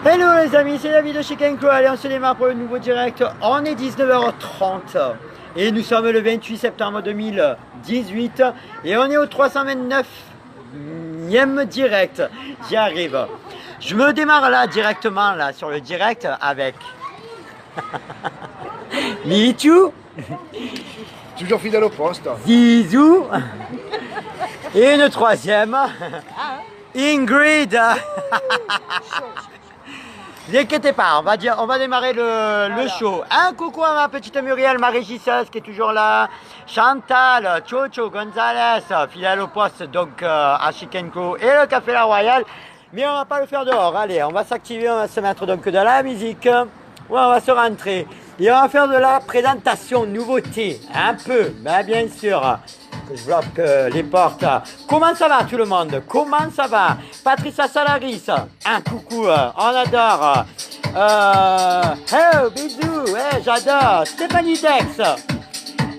Hello les amis, c'est David de chez Kenko. Allez, on se démarre pour le nouveau direct. On est 19h30 et nous sommes le 28 septembre 2018 et on est au 329e direct. J'y arrive. Je me démarre là directement là sur le direct avec Michou, toujours fidèle au poste. Zizou et une troisième, Ingrid. Ne vous inquiétez pas, on va démarrer le show. Un coucou à ma petite Muriel, ma régisseuse qui est toujours là. Chantal, Chocho, Gonzalez, fidèle au poste donc à Chikenko et le Café La Royale. Mais on va pas le faire dehors. Allez, on va s'activer, on va se mettre donc de la musique. Ouais, on va se rentrer. Et on va faire de la présentation, nouveauté. Un peu, mais bien sûr. Je bloque les portes. Comment ça va tout le monde? Comment ça va? Patricia Salaris, un coucou, on adore. Oh, bisous, ouais, j'adore. Stéphanie Dex,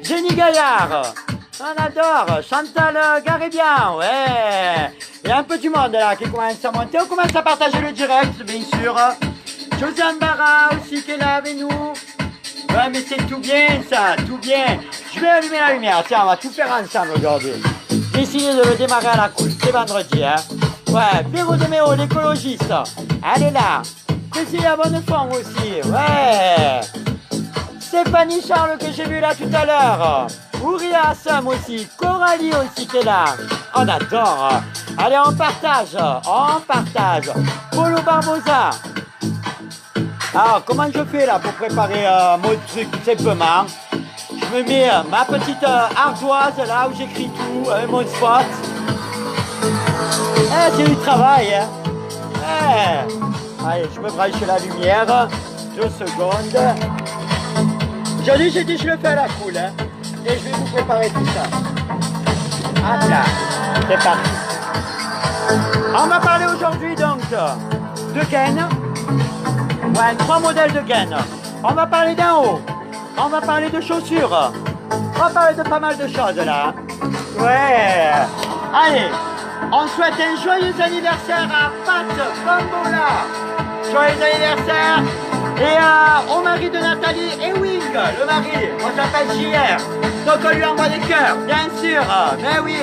Jenny Gaillard, on adore. Chantal Garébian, ouais. Il y a un peu du monde là qui commence à monter. On commence à partager le direct, bien sûr. Josiane Barra aussi qui est là avec nous. Ouais, mais c'est tout bien ça, tout bien. Je vais allumer la lumière, tiens, on va tout faire ensemble aujourd'hui. J'ai décidé de le démarrer à la cool, c'est vendredi, hein. Ouais, Véro de Méo, l'écologiste, elle est là. Cécilia Bonnefond aussi, ouais. Stéphanie Charles que j'ai vu là tout à l'heure. Ouria Assam aussi, Coralie aussi qui est là. On adore. Allez, on partage, on partage. Polo Barbosa. Alors, comment je fais là pour préparer mon truc tout simplement? Je me mets ma petite ardoise là où j'écris tout avec mon spot. C'est du travail, hein. Allez, je me branche la lumière. 2 secondes. Aujourd'hui, j'ai dit je le fais à la cool, hein. Et je vais vous préparer tout ça. Hop là, c'est parti. On va parler aujourd'hui donc de gaines. Ouais, 3 modèles de gaines. On va parler d'un haut. On va parler de chaussures. On va parler de pas mal de choses là. Ouais. Allez, on souhaite un joyeux anniversaire à Pat Bambola. Joyeux anniversaire. Et au mari de Nathalie Ewing, le mari, on s'appelle JR. Donc on lui envoie des cœurs, bien sûr. Mais oui.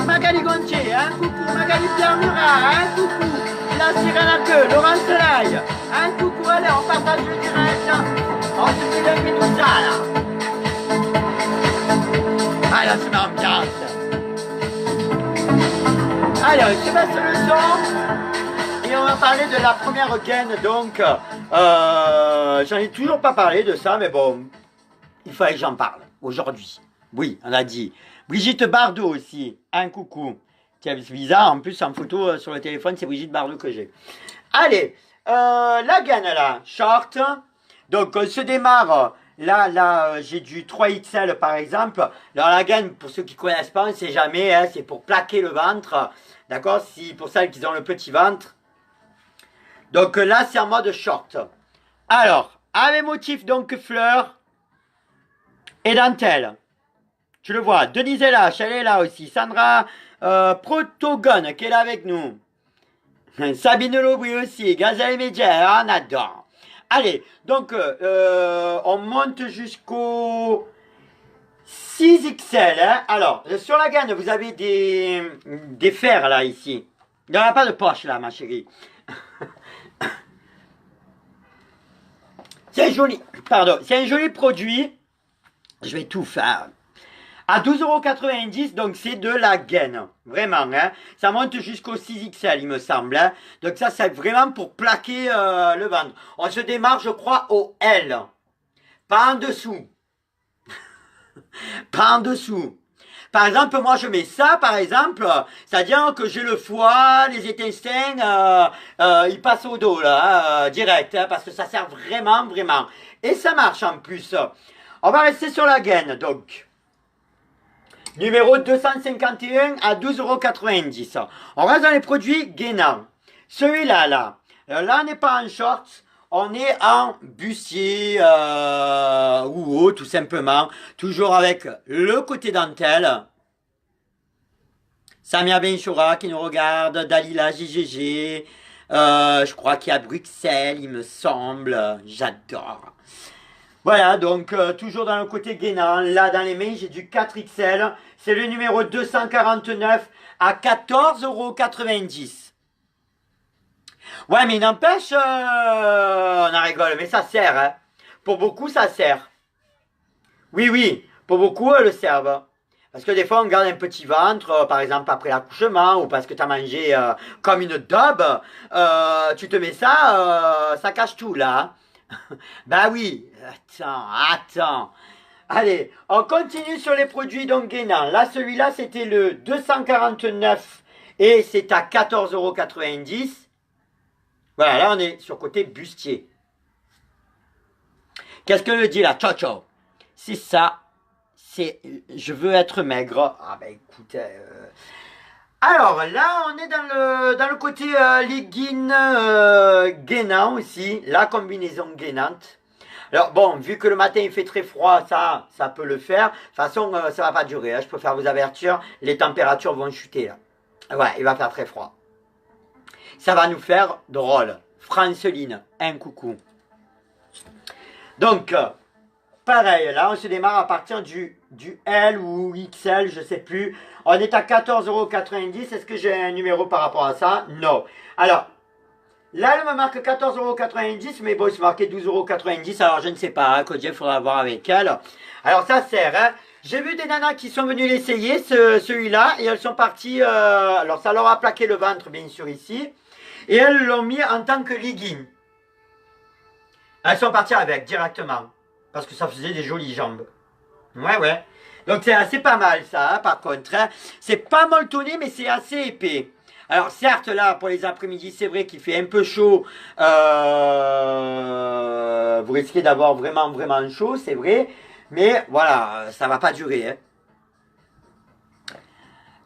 Magali Gontier, un coucou. Magali Pierre Murat, un coucou. La sirène à queue, Laurent Selaï. Un coucou, allez, on partage le direct. On se fait lever tout ça, là. Allez, on se met en ambiance. Allez, on se met sur le son. Et on va parler de la première gaine, donc. J'en ai toujours pas parlé de ça, mais bon. Il fallait que j'en parle, aujourd'hui. Oui, on a dit. Brigitte Bardot aussi, un coucou. C'est bizarre, en plus en photo sur le téléphone, c'est Brigitte Bardot que j'ai. Allez, la gaine là, short. Donc on se démarre, là j'ai du 3XL par exemple. Alors la gaine, pour ceux qui ne connaissent pas, on ne sait jamais, hein, c'est pour plaquer le ventre. D'accord, si pour celles qui ont le petit ventre. Donc là c'est en mode short. Alors, avec motif donc fleurs et dentelle. Tu le vois, Denise H, elle est là aussi. Sandra Protogone qui est là avec nous. Sabine Lobry aussi. Gazelle Média, on adore. Allez, donc on monte jusqu'au 6XL. Hein. Alors, sur la gaine, vous avez des fers là, ici. Il n'y en a pas de poche là, ma chérie. C'est joli. Pardon, c'est un joli produit. Je vais tout faire. À 12,90 €, donc c'est de la gaine. Vraiment, hein. Ça monte jusqu'au 6XL, il me semble. Hein. Donc ça, c'est vraiment pour plaquer le ventre. On se démarre, je crois, au L. Pas en dessous. Pas en dessous. Par exemple, moi, je mets ça, par exemple. C'est-à-dire que j'ai le foie, les intestins, ils passent au dos, là, direct. Hein, parce que ça sert vraiment, vraiment. Et ça marche en plus. On va rester sur la gaine, donc. Numéro 251 à 12,90 €. On reste dans les produits gainants. Celui-là, là on n'est pas en short, on est en bustier ou haut, tout simplement. Toujours avec le côté dentelle. Samia Benchoura qui nous regarde, Dalila JGG, Je crois qu'il y a Bruxelles, il me semble. J'adore. Voilà, donc toujours dans le côté gainant. Là, dans les mains, j'ai du 4XL. C'est le numéro 249 à 14,90 €. Ouais, mais il n'empêche, on en rigole, mais ça sert. Hein. Pour beaucoup, ça sert. Oui, oui, pour beaucoup, elles le servent. Parce que des fois, on garde un petit ventre, par exemple après l'accouchement, ou parce que tu as mangé comme une daube, tu te mets ça, ça cache tout là. Bah oui, attends. Allez, on continue sur les produits donc gainants. Là, celui-là, c'était le 249 et c'est à 14,90 €. Voilà, là, on est sur côté bustier. Qu'est-ce que le dit là? Ciao, ciao. C'est ça. C'est je veux être maigre. Ah ben écoute. Alors là, on est dans le côté legging gainant aussi. La combinaison gainante. Alors bon, vu que le matin il fait très froid, ça peut le faire. De toute façon, ça va pas durer. Hein. Je préfère vous avertir, les températures vont chuter là. Ouais, il va faire très froid. Ça va nous faire drôle. Franceline, un coucou. Donc, pareil, là on se démarre à partir du L ou XL, je sais plus. On est à 14,90 €. Est-ce que j'ai un numéro par rapport à ça? Non. Alors, là elle me marque 14,90 €, mais bon, il se marquait 12,90 €. Alors je ne sais pas, hein, Codia, il faudra voir avec elle. Alors ça sert, hein. J'ai vu des nanas qui sont venues l'essayer, celui-là, et elles sont parties, alors ça leur a plaqué le ventre, bien sûr, ici. Et elles l'ont mis en tant que legging. Elles sont parties avec, directement. Parce que ça faisait des jolies jambes. Ouais, ouais. Donc c'est assez pas mal ça, hein, par contre. Hein. C'est pas molletonné, mais c'est assez épais. Alors certes, là, pour les après-midi, c'est vrai qu'il fait un peu chaud. Vous risquez d'avoir vraiment chaud, c'est vrai. Mais voilà, ça va pas durer. Hein.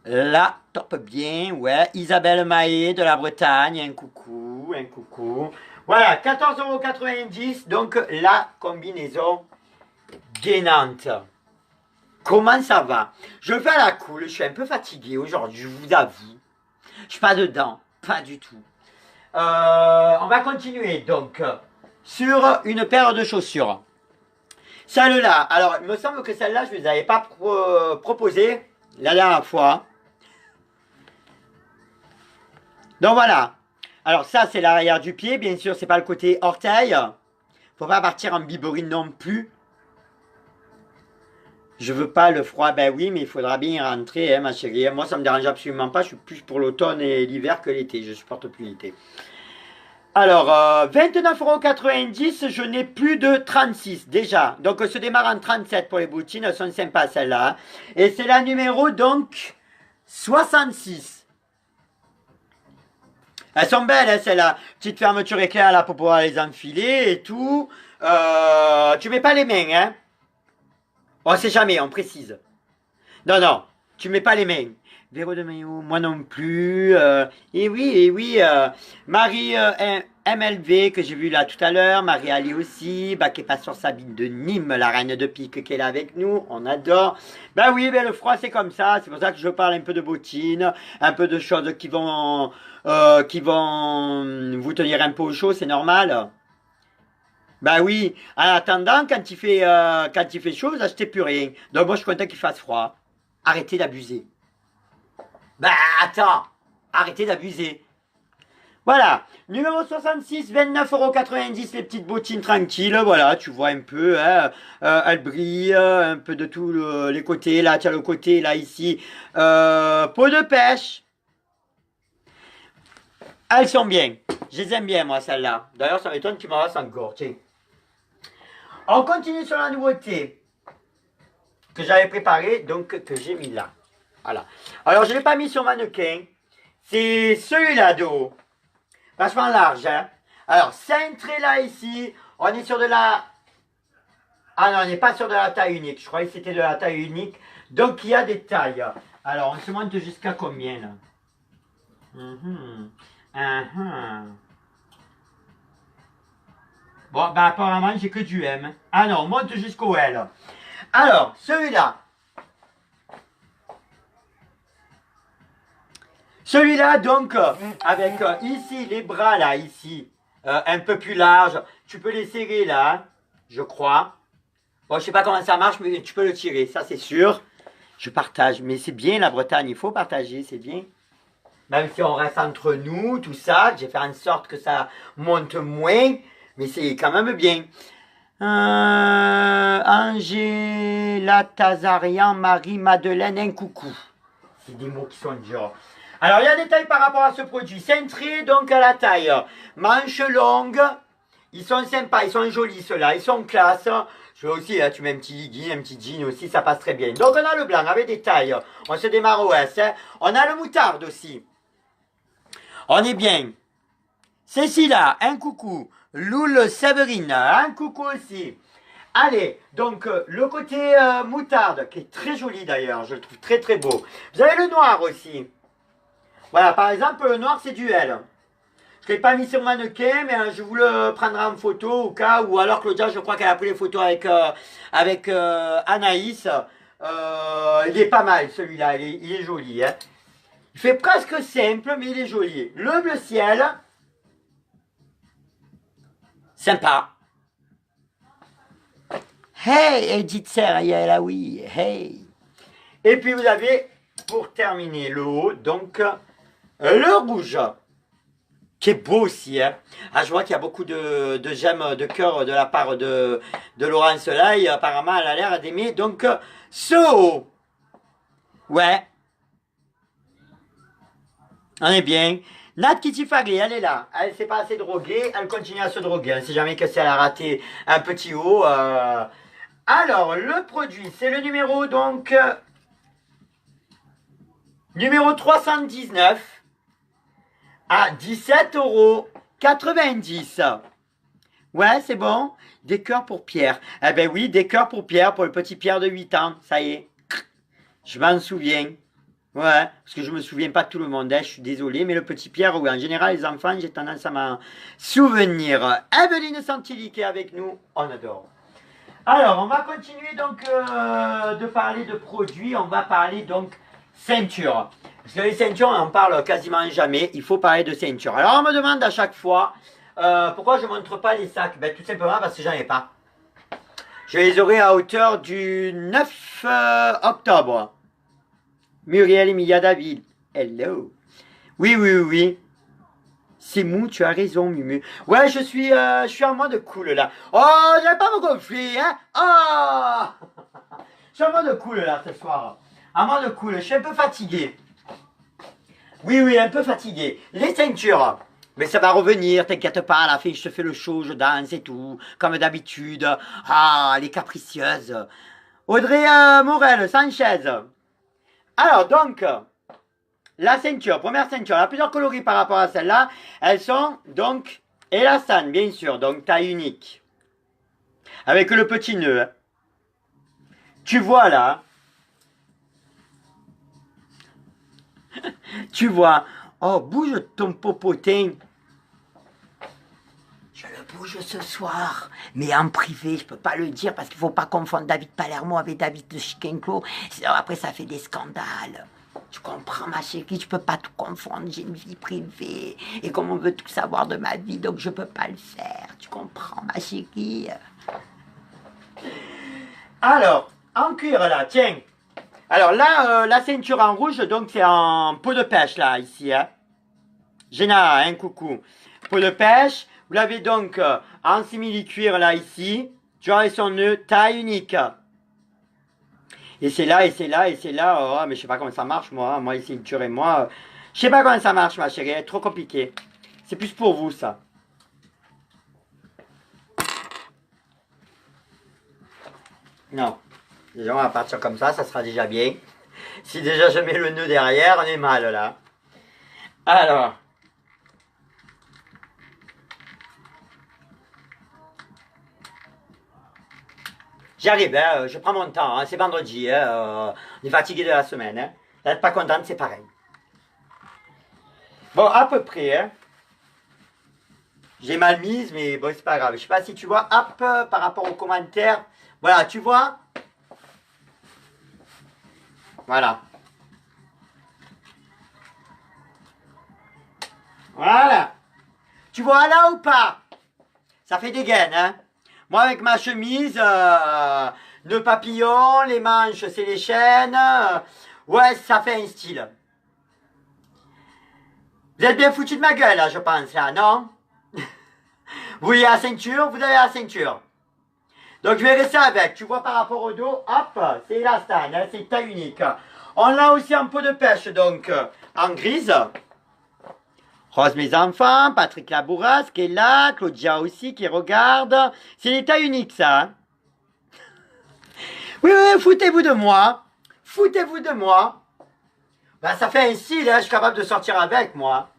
Là, top bien, ouais. Isabelle Mahé de la Bretagne, un coucou, un coucou. Voilà, 14,90 €, donc la combinaison gainante. Comment ça va? Je fais à la cool, je suis un peu fatigué aujourd'hui, je vous avoue. Je suis pas dedans, pas du tout. On va continuer donc sur une paire de chaussures. Celle-là, alors il me semble que celle-là, je ne les avais pas proposées la dernière fois. Donc voilà. Alors ça, c'est l'arrière du pied, bien sûr, c'est pas le côté orteil. Faut pas partir en biborine non plus. Je veux pas le froid, ben oui, mais il faudra bien y rentrer, hein, ma chérie. Moi, ça me dérange absolument pas. Je suis plus pour l'automne et l'hiver que l'été. Je supporte plus l'été. Alors, 29,90 €, je n'ai plus de 36 déjà. Donc, se démarre en 37 pour les bottines. Elles sont sympas, celles-là. Hein. Et c'est la numéro, donc, 66. Elles sont belles, hein, celles-là. Petite fermeture éclair, là, pour pouvoir les enfiler et tout. Tu mets pas les mains, hein. On sait jamais, on précise. Non, non, tu mets pas les mains. Véro de Maillot, moi non plus. Et oui, Marie MLV, que j'ai vu là tout à l'heure. Marie Ali aussi. Bah, qui passe sur Sabine de Nîmes, la reine de pique qui est là avec nous. On adore. Bah oui, ben, le froid, c'est comme ça. C'est pour ça que je parle un peu de bottines. Un peu de choses qui vont vous tenir un peu au chaud, c'est normal. Bah oui, en attendant, quand il fait chaud, vous achetez plus rien. Donc moi, je suis content qu'il fasse froid. Arrêtez d'abuser. Bah attends, arrêtez d'abuser. Voilà, numéro 66, 29,90 €, les petites bottines tranquilles. Voilà, tu vois un peu, hein, elles brillent, un peu de tous les côtés. Là, tu as le côté, là, ici, peau de pêche. Elles sont bien. Je les aime bien, moi, celles-là. D'ailleurs, ça m'étonne qu'il m'en reste encore, tiens. On continue sur la nouveauté que j'avais préparée, donc que j'ai mis là. Voilà. Alors, je ne l'ai pas mis sur mannequin. C'est celui-là de haut. Vachement large, hein. Alors, cintré là, ici. On est sur de la... Ah non, on n'est pas sur de la taille unique. Je croyais que c'était de la taille unique. Donc, il y a des tailles. Alors, on se monte jusqu'à combien, là? Bon, ben apparemment, j'ai que du M. Ah non, on monte jusqu'au L. Alors, Celui-là, donc, avec ici, les bras, là, ici, un peu plus large. Tu peux les serrer, là, hein, je crois. Bon, je sais pas comment ça marche, mais tu peux le tirer, ça, c'est sûr. Je partage, mais c'est bien, la Bretagne, il faut partager, c'est bien. Même si on reste entre nous, tout ça, j'ai fait en sorte que ça monte moins, mais c'est quand même bien. Angela Tazarian, Marie-Madeleine, un coucou. C'est des mots qui sont durs. Alors, il y a des tailles par rapport à ce produit. Cintré, donc à la taille. Manches longues. Ils sont sympas, ils sont jolis ceux-là, ils sont classe. Je veux aussi, là, tu mets un petit legging, un petit jean aussi, ça passe très bien. Donc, on a le blanc avec des tailles. On se démarre au S. Hein. On a le moutarde aussi. On est bien. Cécilia, un coucou. Loul Séverine, un coucou aussi. Allez, donc le côté moutarde, qui est très joli d'ailleurs, je le trouve très très beau. Vous avez le noir aussi. Voilà, par exemple, le noir c'est du L. Je ne l'ai pas mis sur mannequin, mais je vous le prendrai en photo au cas où, alors Claudia, je crois qu'elle a pris les photos avec Anaïs. Il est pas mal celui-là, il est joli. Hein. Il fait presque simple, mais il est joli. Le bleu ciel, sympa. Hey, Edith Serra, oui, hey. Et puis vous avez, pour terminer le haut, donc, le rouge, qui est beau aussi. Hein. Ah, je vois qu'il y a beaucoup de j'aime, de cœur de la part de Laurence là, et apparemment elle a l'air d'aimer. Donc, ce haut, ouais, on est bien. Nat Kitty Fagli, elle est là. Elle s'est pas assez droguée, elle continue à se droguer. On ne sait jamais que si elle a raté un petit haut. Alors, le produit, c'est le numéro, donc, numéro 319 à 17,90 €. Ouais, c'est bon. Des cœurs pour Pierre. Eh ben oui, des cœurs pour Pierre, pour le petit Pierre de 8 ans. Ça y est. Je m'en souviens. Ouais, parce que je me souviens pas de tout le monde, hein, je suis désolé, mais le petit Pierre, oui, en général, les enfants, j'ai tendance à m'en souvenir. Evelyne Santilli qui est avec nous, on adore. Alors, on va continuer donc de parler de produits, on va parler donc ceinture. Parce que les ceintures, on en parle quasiment jamais, il faut parler de ceinture. Alors, on me demande à chaque fois, pourquoi je ne montre pas les sacs? Ben, tout simplement parce que j'en ai pas. Je les aurai à hauteur du 9 octobre. Muriel Emilia David, hello. Oui, oui, oui, oui. C'est mou, tu as raison, Mumu. Ouais, je suis en mode cool là. Oh, j'avais pas me gonfler, hein. Oh. Je suis en mode cool là ce soir. En mode cool, je suis un peu fatigué. Oui, oui, un peu fatigué. Les ceintures. Mais ça va revenir, t'inquiète pas, à la fin je te fais le show, je danse et tout, comme d'habitude. Ah, les capricieuses. Audrey Morel, Sanchez. Alors donc, la ceinture, première ceinture, elle a plusieurs coloris par rapport à celle-là. Elles sont donc élastanes, bien sûr, donc taille unique. Avec le petit nœud. Hein. Tu vois là. Tu vois. Oh, bouge ton popotin. Je le bouge ce soir, mais en privé, je peux pas le dire parce qu'il faut pas confondre David Palermo avec David de Chiquenco. Après, ça fait des scandales. Tu comprends, ma chérie, je peux pas tout confondre. J'ai une vie privée et comme on veut tout savoir de ma vie, donc je peux pas le faire. Tu comprends, ma chérie. Alors, en cuir là, tiens. Alors là, la ceinture en rouge, donc c'est en peau de pêche là, ici. Hein. Géna, un coucou. Peau de pêche. Vous l'avez donc en simili-cuir là, ici. Tu as son nœud, taille unique. Et c'est là, et c'est là, et c'est là. Oh, mais je sais pas comment ça marche, moi. Moi, ici, ceinture et moi. Je sais pas comment ça marche, ma chérie. Trop compliqué. C'est plus pour vous, ça. Non. Déjà, on va partir comme ça sera déjà bien. Si déjà je mets le nœud derrière, on est mal, là. Alors. J'arrive, hein, je prends mon temps, hein, c'est vendredi, hein, on est fatigué de la semaine. Hein. D'être pas contente, c'est pareil. Bon, à peu près, hein. J'ai mal mise, mais bon, c'est pas grave. Je sais pas si tu vois, hop, par rapport aux commentaires. Voilà, tu vois. Voilà. Voilà. Tu vois là ou pas? Ça fait des gaines, hein. Moi, avec ma chemise, nœud papillon, les manches, c'est les chaînes. Ouais, ça fait un style. Vous êtes bien foutu de ma gueule, là, je pense, là, non? Vous voyez la ceinture? Vous avez la ceinture. Donc, je vais rester avec. Tu vois, par rapport au dos, hop, c'est élastane, hein, c'est taille unique. On l'a aussi en peau de pêche, donc, en grise. Rose, mes enfants, Patrick Labouras qui est là, Claudia aussi qui regarde. C'est des tailles uniques, ça. Hein. Oui, oui, foutez-vous de moi. Foutez-vous de moi. Ben, ça fait un style, hein, je suis capable de sortir avec, moi.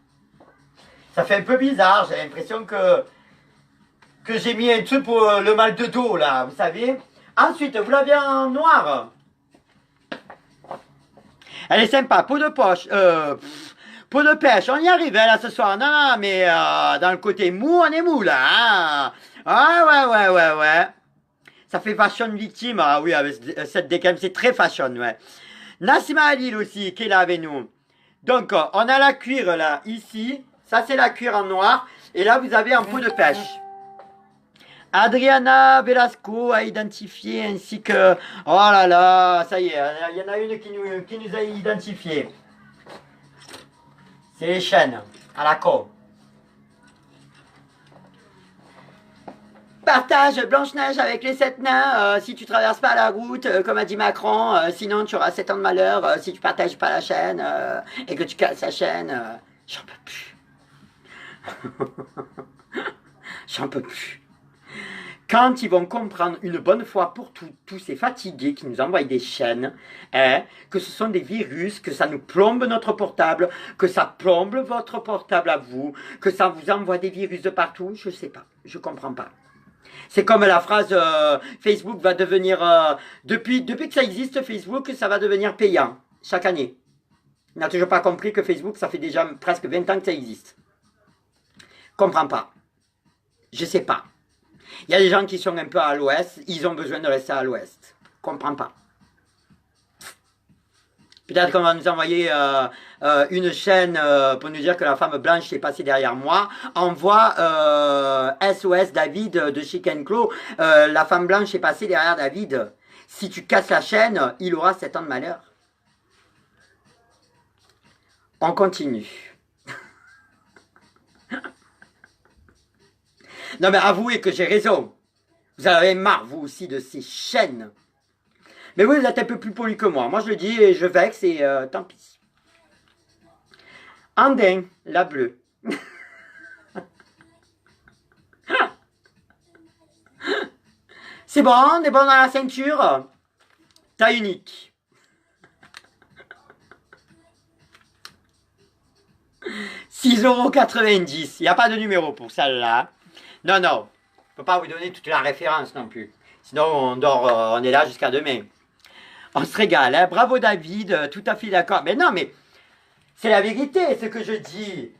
Ça fait un peu bizarre, j'ai l'impression que j'ai mis un truc pour le mal de dos, là, vous savez. Ensuite, vous l'avez en noir. Elle est sympa, peau de poche, peau de pêche, on y arrive là ce soir. Non, non, mais dans le côté mou, on est mou là. Hein. Ah ouais. Ça fait fashion victime, ah oui, avec cette décalme, c'est très fashion, ouais. Nassima Halil aussi, qui est là avec nous. Donc, on a la cuir là, ici. Ça, c'est la cuir en noir. Et là, vous avez en peau de pêche. Adriana Velasco a identifié ainsi que... Oh là là, ça y est, il y en a une qui nous a identifié. C'est les chaînes à la con. Partage Blanche-Neige avec les 7 nains si tu traverses pas la route, comme a dit Macron, sinon tu auras 7 ans de malheur si tu partages pas la chaîne et que tu casses la chaîne. J'en peux plus. J'en peux plus. Quand ils vont comprendre une bonne fois pour tous ces fatigués qui nous envoient des chaînes, hein, que ce sont des virus, que ça nous plombe notre portable, que ça plombe votre portable à vous, que ça vous envoie des virus de partout, je sais pas, je comprends pas. C'est comme la phrase Facebook va devenir, depuis que ça existe Facebook, ça va devenir payant, chaque année. On n'a toujours pas compris que Facebook, ça fait déjà presque 20 ans que ça existe. Comprends pas. Je sais pas. Il y a des gens qui sont un peu à l'ouest, ils ont besoin de rester à l'ouest. Comprends pas. Peut-être qu'on va nous envoyer une chaîne pour nous dire que la femme blanche est passée derrière moi. Envoie SOS David de Chic & Clo. La femme blanche est passée derrière David. Si tu casses la chaîne, il aura 7 ans de malheur. On continue. Non mais avouez que j'ai raison. Vous en avez marre, vous aussi, de ces chaînes. Mais oui, vous êtes un peu plus poli que moi. Moi, je le dis et je vexe et tant pis. Andin, la bleue. C'est bon, on est bon dans la ceinture. Taille unique. €6,90. Il n'y a pas de numéro pour celle-là. Non, non. Je ne peux pas vous donner toute la référence non plus. Sinon, on est là jusqu'à demain. On se régale, hein. Bravo David, tout à fait d'accord. Mais non, mais c'est la vérité ce que je dis.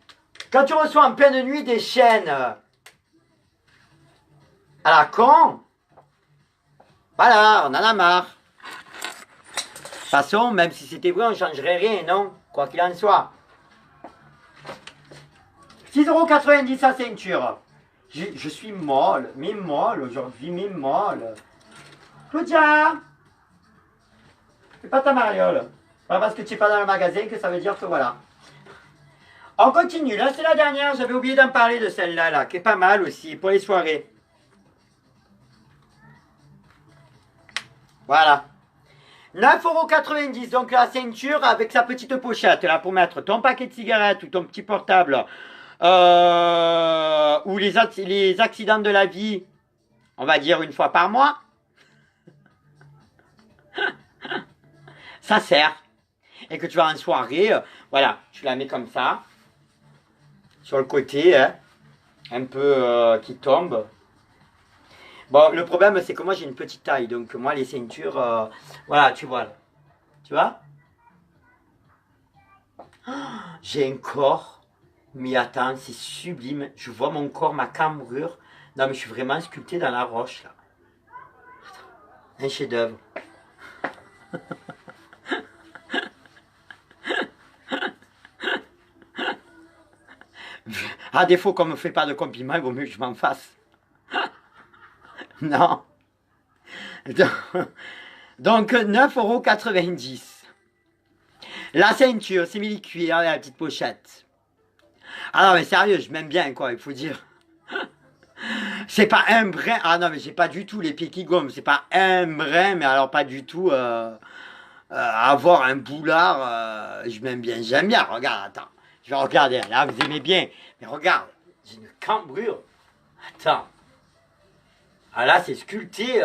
Quand tu reçois en pleine nuit des chaînes à la con, voilà, on en a marre. De toute façon, même si c'était vrai, on ne changerait rien, non? Quoi qu'il en soit. 6,90 € à ceinture. Je suis molle, mais molle aujourd'hui, mais molle. Claudia, fais pas ta mariole. Pas parce que tu n'es pas dans le magasin que ça veut dire que voilà. On continue, là c'est la dernière, j'avais oublié d'en parler de celle-là, là, qui est pas mal aussi, pour les soirées. Voilà. 9,90 €, donc la ceinture avec sa petite pochette, là, pour mettre ton paquet de cigarettes ou ton petit portable, ou les accidents de la vie, on va dire une fois par mois. Ça sert. Et que tu vas en soirée, voilà, tu la mets comme ça, sur le côté, hein, un peu qui tombe. Bon, le problème, c'est que moi, j'ai une petite taille, donc moi, les ceintures, voilà, tu vois, là. Tu vois? J'ai un corps, mais attends, c'est sublime. Je vois mon corps, ma cambrure. Non, mais je suis vraiment sculpté dans la roche, là. Un chef-d'œuvre. À défaut qu'on me fait pas de compliments, il vaut mieux que je m'en fasse. Non. Donc 9,90 €. La ceinture, simili-cuir avec la petite pochette. Ah non mais sérieux, je m'aime bien quoi, il faut dire. C'est pas un brin. Ah non mais j'ai pas du tout les pieds qui gomment. C'est pas un brin, mais alors pas du tout avoir un boulard. Je m'aime bien, j'aime bien. Regarde, attends. Je vais regarder. Là vous aimez bien. Mais regarde, j'ai une cambrure. Attends. Ah là c'est sculpté.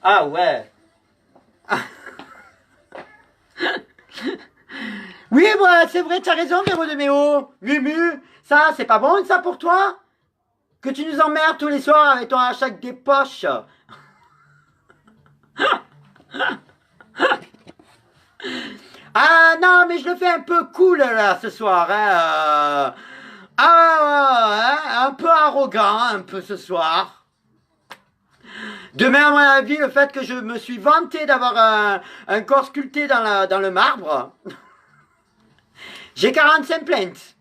Ah ouais. Oui, moi, c'est vrai, tu as raison, Véro de Méo. Mumu, ça, c'est pas bon, ça, pour toi? Que tu nous emmerdes tous les soirs avec ton hashtag des poches. Ah non, mais je le fais un peu cool, là, ce soir. Hein, un peu arrogant, un peu ce soir. Demain, à mon avis, le fait que je me suis vanté d'avoir un corps sculpté dans le marbre... J'ai 45 plaintes.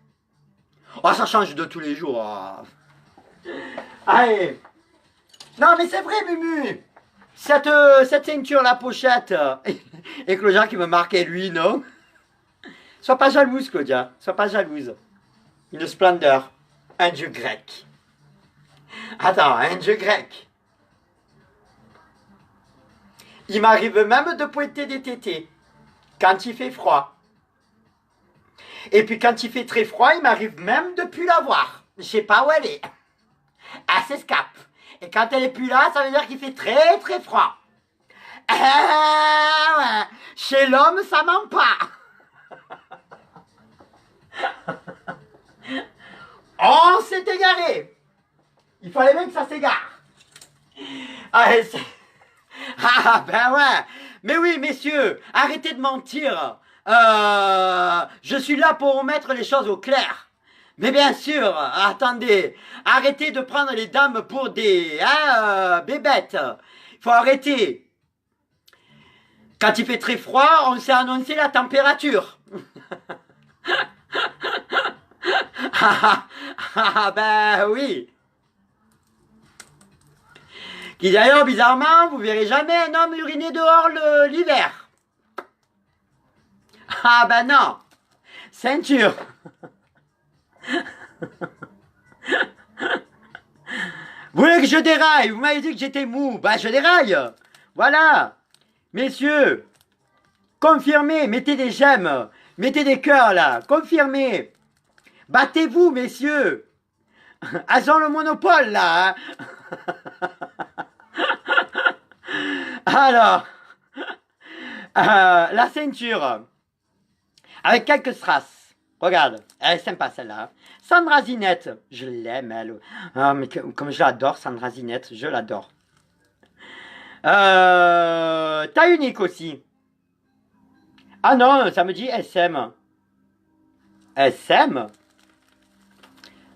Oh, ça change de tous les jours. Oh. Allez. Non, mais c'est vrai, Mumu. Cette ceinture, la pochette. Et Claudia qui me marquait lui, non? Sois pas jalouse, Claudia. Sois pas jalouse. Une splendeur. Un dieu grec. Attends, un dieu grec. Il m'arrive même de pointer des tétés. Quand il fait froid. Et puis quand il fait très froid, il m'arrive même de plus la voir. Je sais pas où elle est. Elle s'escape. Et quand elle est plus là, ça veut dire qu'il fait très très froid. Ouais. Chez l'homme, ça ment pas. On s'est égaré. Il fallait même que ça s'égare. Ah ben ouais. Mais oui, messieurs, arrêtez de mentir. Je suis là pour mettre les choses au clair. Mais bien sûr, attendez, arrêtez de prendre les dames pour des bébêtes. Il faut arrêter. Quand il fait très froid, on s'est annoncé la température. Ben oui. Qui d'ailleurs, bizarrement, vous verrez jamais un homme uriner dehors l'hiver. Ah ben non. Ceinture. Vous voulez que je déraille? Vous m'avez dit que j'étais mou. Bah je déraille. Voilà. Messieurs, confirmez, mettez des j'aime. Mettez des cœurs là. Confirmez. Battez-vous, messieurs. Elles ont le monopole là. Alors, la ceinture. Avec quelques strass. Regarde, elle est sympa celle-là. Sandra Zinette, je l'aime elle. Ah, mais comme je l'adore, Sandra Zinette, je l'adore. Taille unique aussi. Ah non, ça me dit SM. SM?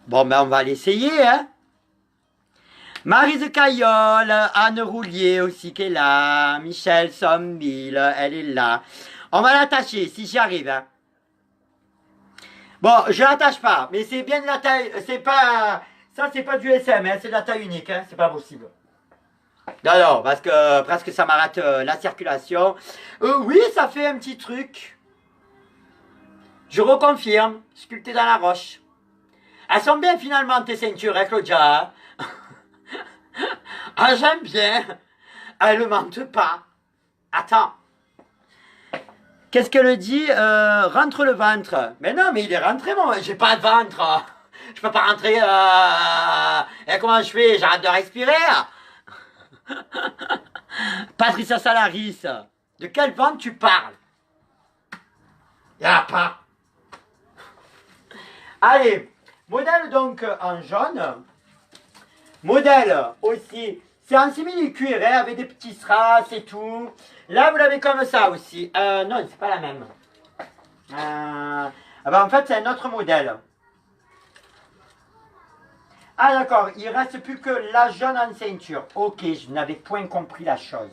Bon, ben on va l'essayer, hein. Maryse Caillol, Anne Roulier aussi qui est là. Michel Sommeville, elle est là. On va l'attacher si j'y arrive, hein. Bon, je l'attache pas, mais c'est bien de la taille, c'est pas, ça c'est pas du SM, hein, c'est de la taille unique, hein, c'est pas possible. Non, non, parce que presque ça m'arrête la circulation. Oui, ça fait un petit truc. Je reconfirme, sculpté dans la roche. Elles sont bien finalement tes ceintures, hein, Claudia. Ah, j'aime bien. Elles ne mentent pas. Attends. Qu'est-ce qu'elle dit? Rentre le ventre. Mais non, mais il est rentré, moi. J'ai pas de ventre. Je peux pas rentrer. Et comment je fais? J'arrête de respirer. Patricia Salaris. De quel ventre tu parles? Il n'y en a pas. Allez. Modèle donc en jaune. Modèle aussi. C'est en simili-cuir, hein, avec des petits strass et tout. Là, vous l'avez comme ça aussi. Non, c'est pas la même. Ah ben, en fait, c'est un autre modèle. Ah d'accord, il ne reste plus que la jaune en ceinture. Ok, je n'avais point compris la chose.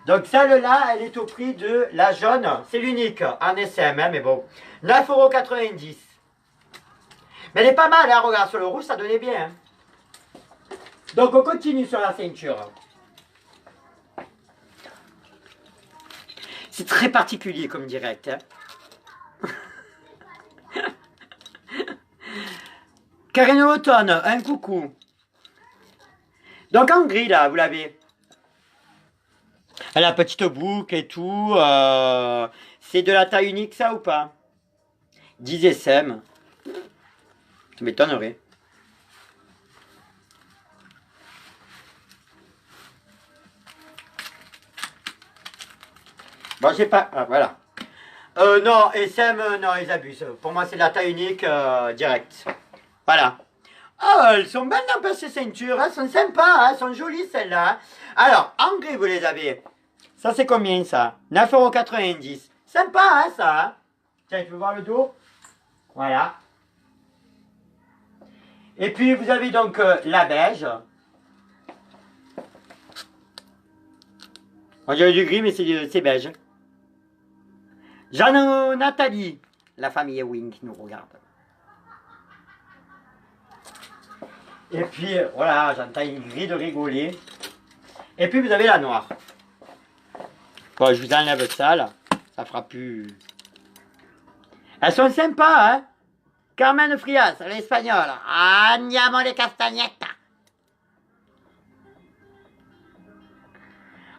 Donc celle-là, elle est au prix de la jaune. C'est l'unique en SM, hein, mais bon. 9,90 €. Mais elle est pas mal, hein, regarde, sur le rouge, ça donnait bien. Hein. Donc on continue sur la ceinture. C'est très particulier comme direct. Hein. Karine Automne, un coucou. Donc en gris là, vous l'avez. Elle a la petite boucle et tout. C'est de la taille unique ça ou pas? 10 SM. Ça m'étonnerait. Bon, j'ai pas... Ah, voilà. Non, SM, non, ils abusent. Pour moi, c'est de la taille unique direct. Voilà. Ah, elles sont belles un peu ces ceintures. Elles sont sympas, hein, elles sont jolies celles-là. Alors, en gris, vous les avez. Ça, c'est combien, ça? 9,90 €. Sympa, hein, ça. Hein. Tiens, tu veux voir le dos? Voilà. Et puis, vous avez donc la beige. On dirait du gris, mais c'est beige. Jeanne Nathalie, la famille Ewing qui nous regarde. Et puis, voilà, j'entends une grille de rigoler. Et puis, vous avez la noire. Bon, je vous enlève ça, là. Ça fera plus... Elles sont sympas, hein. Carmen Frias, l'espagnole. Andiamo les castagnettes.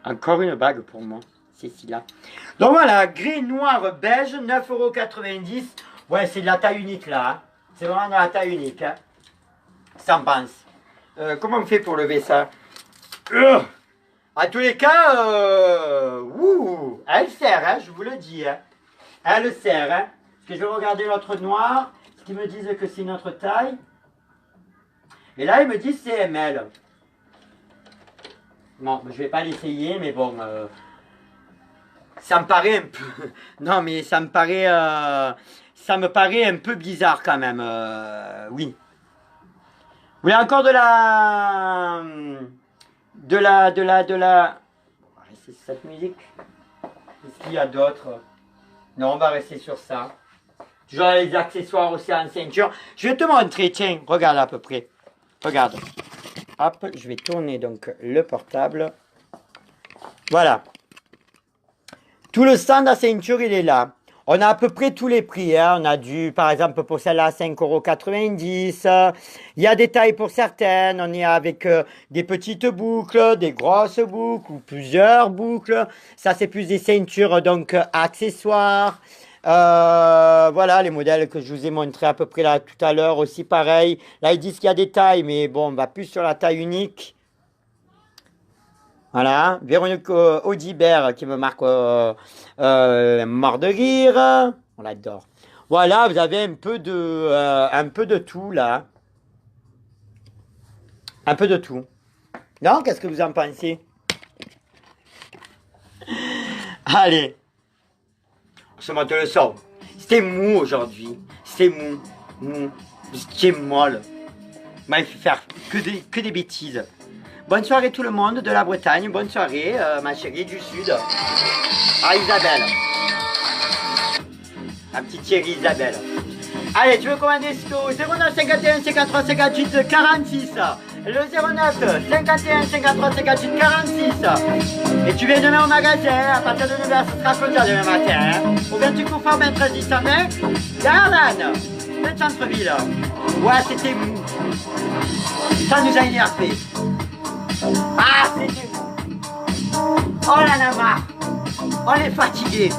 Encore une bague pour moi, Cécilia. Donc voilà, gris, noir, beige, 9,90 €. Ouais, c'est de la taille unique, là. Hein. C'est vraiment de la taille unique, hein. Ça en pense. Comment on fait pour lever ça? À tous les cas, elle sert, hein, je vous le dis. Hein. Elle sert. Hein. Parce que je vais regarder l'autre noir. Ce qu'ils me disent que c'est notre taille. Et là, ils me disent c'est ML. Bon, je vais pas l'essayer, mais bon. Ça me paraît un peu... Non, mais ça me paraît... ça me paraît un peu bizarre quand même. Oui. Vous voulez encore de la... On va rester sur cette musique. Qu'est-ce qu'il y a d'autre? Non, on va rester sur ça. Toujours les accessoires aussi en ceinture. Je vais te montrer, tiens, regarde à peu près. Regarde. Hop, je vais tourner donc le portable. Voilà. Tout le stand à ceinture, il est là. On a à peu près tous les prix. Hein. On a du, par exemple, pour celle-là, 5,90 €. Il y a des tailles pour certaines. On est avec des petites boucles, des grosses boucles ou plusieurs boucles. Ça, c'est plus des ceintures, donc accessoires. Voilà, les modèles que je vous ai montrés à peu près là tout à l'heure aussi, pareil. Là, ils disent qu'il y a des tailles, mais bon, on va plus sur la taille unique. Voilà, Véronique Audibert qui me marque mort de rire. On l'adore. Voilà, vous avez un peu de tout là. Un peu de tout. Non, qu'est-ce que vous en pensez? Allez. On se monte le son. C'était mou aujourd'hui. C'était mou. Mou. C'était molle. Moi, il faut faire que des bêtises. Bonne soirée tout le monde de la Bretagne. Bonne soirée, ma chérie du Sud. Ah, Isabelle. Ma petite chérie Isabelle. Allez, tu veux commander au 09 51 53 58 46. Le 09 51 53 58 46. Et tu viens demain au magasin. À partir de 9h, ce sera clôture demain matin. Hein. Au 28 Coufort 23 10 120. Darlan. Le centre-ville. Ouais, c'était mou. Ça nous a énervé. Ah, c'était mou. Oh là là, marre. On est fatigué.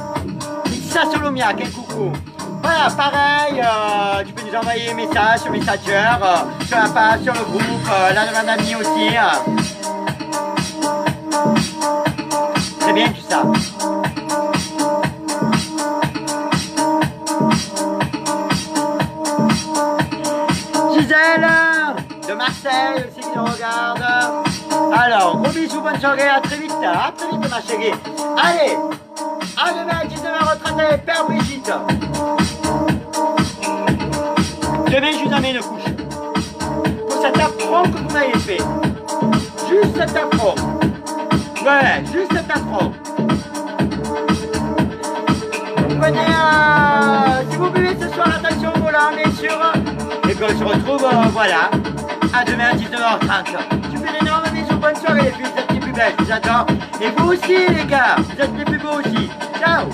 Ça sur l'Omiac, un coucou. Voilà, pareil, tu peux nous envoyer un message sur Messenger, sur la page, sur le groupe, la demande d'amis aussi. C'est bien tout ça. Gisèle de Marseille aussi qui nous regarde. Alors, gros bisous, bonne soirée, à très vite ma chérie. Allez, à demain à 19h30 avec Père Brigitte. Demain, je vous amène une couche. Pour cet affront que vous m'avez fait. Juste cet affront. Ouais, juste cet affront. Venez, si vous buvez ce soir, attention au volant, bien sûr. Et on se retrouve, voilà, à demain à 19h30. Je vous fais d'énormes bisous, bonne soirée les filles, vous êtes les plus belles, je vous adore. Et vous aussi les gars, vous êtes les plus beaux aussi. Ciao.